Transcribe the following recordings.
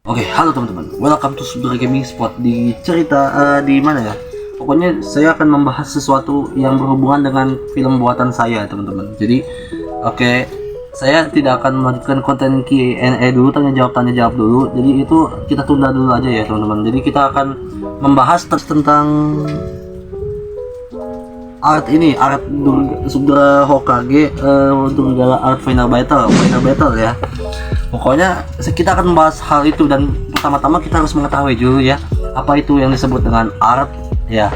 Oke, halo teman-teman. Welcome to Sudra Gaming Spot. Di cerita di mana ya? Pokoknya saya akan membahas sesuatu yang berhubungan dengan film buatan saya, teman-teman. Jadi, oke, saya tidak akan melanjutkan konten Q&A dulu, tanya jawab dulu. Jadi itu kita tunda dulu aja ya, teman-teman. Jadi kita akan membahas tentang art ini, art Sudra Hokage, Durgala Art Final Battle ya. Pokoknya kita akan membahas hal itu, dan pertama-tama kita harus mengetahui dulu ya apa itu yang disebut dengan art ya.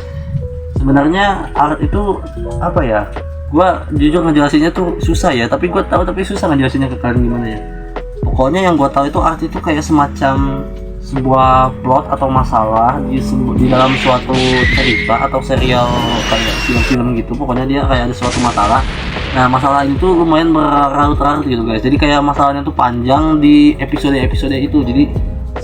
Sebenarnya art itu apa ya? Gua jujur ngejelasinnya tuh susah ya, tapi gua tahu tapi susah ngejelasinnya ke kalian gimana ya. Pokoknya yang gua tahu itu art itu kayak semacam sebuah plot atau masalah di dalam suatu cerita atau serial kayak film-film gitu. Pokoknya dia kayak ada suatu masalah. Nah, masalah itu lumayan berlarut-larut gitu guys. Jadi kayak masalahnya tuh panjang di episode-episode itu. Jadi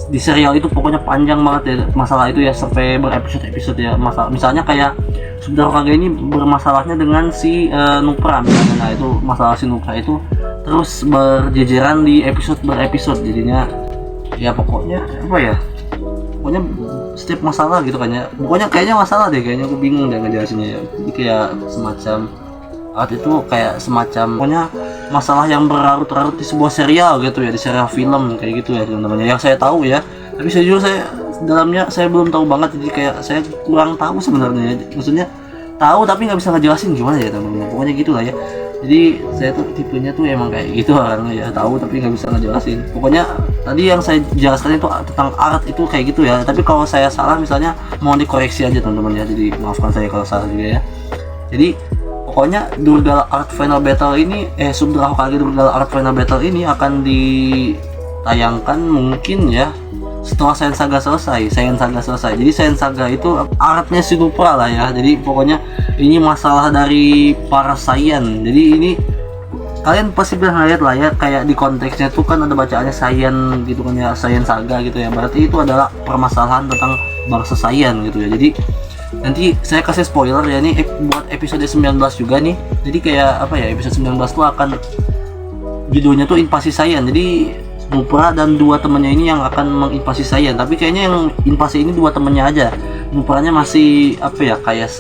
di serial itu pokoknya panjang banget ya masalah itu ya, sampai berepisode-episode ya. Misalnya kayak Sudra Hokage ini bermasalahnya dengan si Nupra misalnya. Nah, itu masalah si Nupra itu terus berjejeran di episode jadinya ya. Pokoknya apa ya, pokoknya setiap masalah gitu kan ya. Pokoknya kayaknya masalah deh, kayaknya aku bingung deh ngejelasinnya ya. Jadi kayak semacam art itu kayak semacam pokoknya masalah yang berlarut-larut di sebuah serial gitu ya, di serial film kayak gitu ya teman-teman, yang saya tahu ya. Tapi sejujurnya saya dalamnya saya belum tahu banget, jadi kayak saya kurang tahu sebenarnya ya. Maksudnya tahu tapi nggak bisa ngejelasin gimana ya teman-teman. Pokoknya gitulah ya. Jadi saya tuh tipenya tuh emang kayak gitu orangnya ya, tahu tapi nggak bisa ngejelasin. Pokoknya tadi yang saya jelaskan itu tentang art itu kayak gitu ya. Tapi kalau saya salah misalnya mohon dikoreksi aja teman-teman ya. Jadi maafkan saya kalau salah juga ya. Jadi pokoknya Durgala Art Final Battle ini Sudra Hokage Durgala Art Final Battle ini akan ditayangkan mungkin ya setelah Saiyan Saga selesai. Jadi Saiyan Saga itu artnya si Nupra lah ya. Jadi pokoknya ini masalah dari para Saiyan. Jadi ini kalian pasti pernah lihat lah ya, kayak di konteksnya tuh kan ada bacaannya Saiyan gitu kan ya, Saiyan Saga gitu ya. Berarti itu adalah permasalahan tentang bangsa Saiyan gitu ya. Jadi nanti saya kasih spoiler ya, nih buat episode 19 juga nih. Jadi kayak apa ya, episode 19 tuh akan judulnya tuh invasi Saiyan. Jadi Nupra dan dua temannya ini yang akan menginvasi Saiyan. Tapi kayaknya yang invasi ini dua temannya aja. Nupranya masih apa ya, kayak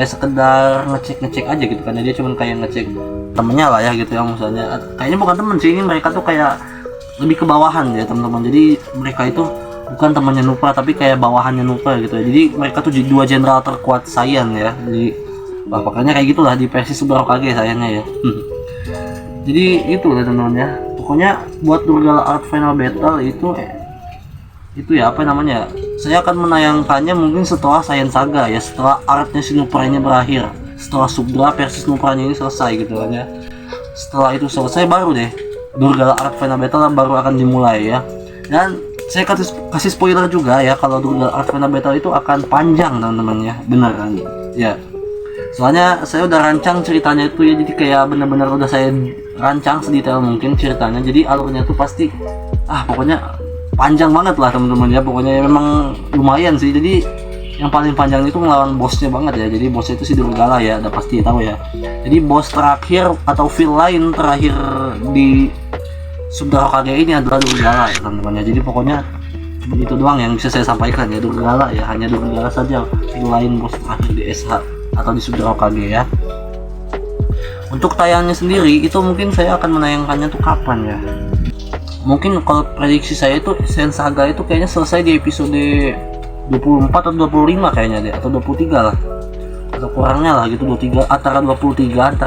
sekedar ngecek aja gitu kan. Dia cuma kayak ngecek temennya lah ya gitu ya. Misalnya kayaknya bukan temen sih, ini mereka tuh kayak lebih ke bawahan ya teman-teman. Jadi mereka itu bukan temannya Nupra tapi kayak bawahannya Nupra gitu ya. Jadi mereka tuh dua jenderal terkuat Saiyan ya. Jadi pokoknya kayak gitulah di versi Sudra Hokage Saiyannya ya. Jadi itu lah teman-teman ya. Pokoknya buat Durgala Art Final Battle itu ya apa namanya, saya akan menayangkannya mungkin setelah Saiyan Saga ya, setelah artnya si Nupra-nya berakhir, setelah Sudra versus Nupra-nya ini selesai gitu kan ya. Setelah itu selesai baru deh Durgala Art Final Battle baru akan dimulai ya. Dan saya kasih spoiler juga ya, kalau Durgala Art Final Battle itu akan panjang teman-teman ya, beneran ya. Soalnya saya udah rancang ceritanya itu ya, jadi kayak bener-bener udah saya rancang sedetail mungkin ceritanya. Jadi alurnya tuh pasti pokoknya panjang banget lah teman-teman ya. Pokoknya memang lumayan sih. Jadi yang paling panjang itu ngelawan bosnya banget ya. Jadi bosnya itu si Durgala ya, udah pasti tahu ya. Jadi bos terakhir atau villain terakhir di Sudra Hokage ini adalah Durgala ya teman-teman ya. Jadi pokoknya itu doang yang bisa saya sampaikan ya, Durgala ya, hanya Durgala saja villain bos terakhir di SH atau di Sudra Hokage ya. Untuk tayangnya sendiri itu mungkin saya akan menayangkannya tuh kapan ya, mungkin kalau prediksi saya itu Saiyan Saga itu kayaknya selesai di episode 24 atau 25 kayaknya deh, atau 23 lah, atau kurangnya lah gitu, 23 antara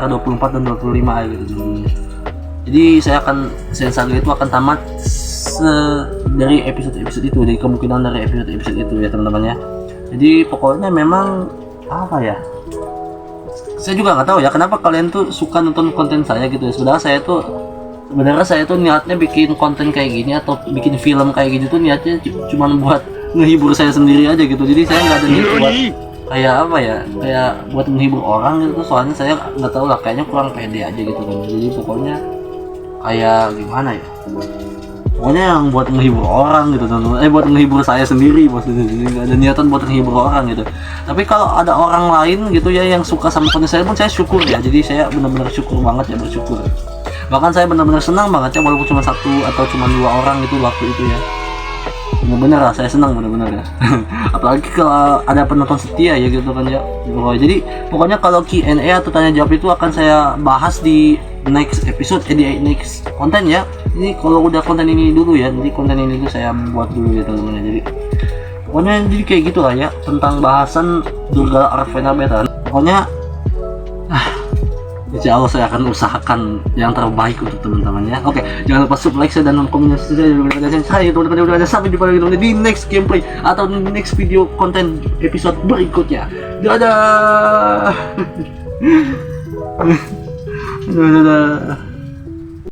24 dan 25 gitu. Jadi Saiyan Saga itu akan tamat dari episode itu, dari kemungkinan dari episode itu ya teman-teman ya. Jadi pokoknya memang apa ya, saya juga nggak tahu ya kenapa kalian tuh suka nonton konten saya gitu ya. Sebenarnya saya tuh niatnya bikin konten kayak gini atau bikin film kayak gitu tuh niatnya cuma buat ngehibur saya sendiri aja gitu. Jadi saya nggak ada niat buat kayak apa ya, kayak buat menghibur orang gitu. Soalnya saya nggak tahu lah, kayaknya kurang pede aja gitu kan. Jadi pokoknya kayak gimana ya, pokoknya yang buat menghibur orang gitu teman-teman, buat menghibur saya sendiri maksudnya. Jadi nggak ada niatan buat menghibur orang gitu. Tapi kalau ada orang lain gitu ya yang suka sama konten saya pun saya syukur ya. Jadi saya benar-benar syukur banget ya, bersyukur. Bahkan saya benar-benar senang banget ya, walaupun cuma satu atau cuma dua orang gitu waktu itu ya. bener-bener lah, saya senang bener-bener ya. Apalagi kalau ada penonton setia ya gitu kan ya. Jadi pokoknya kalau Q&A atau tanya jawab itu akan saya bahas di next episode, di next konten ya. Ini kalau udah konten ini dulu ya, nanti konten ini dulu saya buat dulu ya teman-teman ya. Jadi pokoknya jadi kayak gitulah ya tentang bahasan Durgala Art Final Beta. Pokoknya insya Allah saya akan usahakan yang terbaik untuk teman-teman ya. Oke, jangan lupa subscribe saya dan komentar saya teman-teman. Sampai jumpa lagi di next gameplay atau di next video konten episode berikutnya. Dadah. Dadah.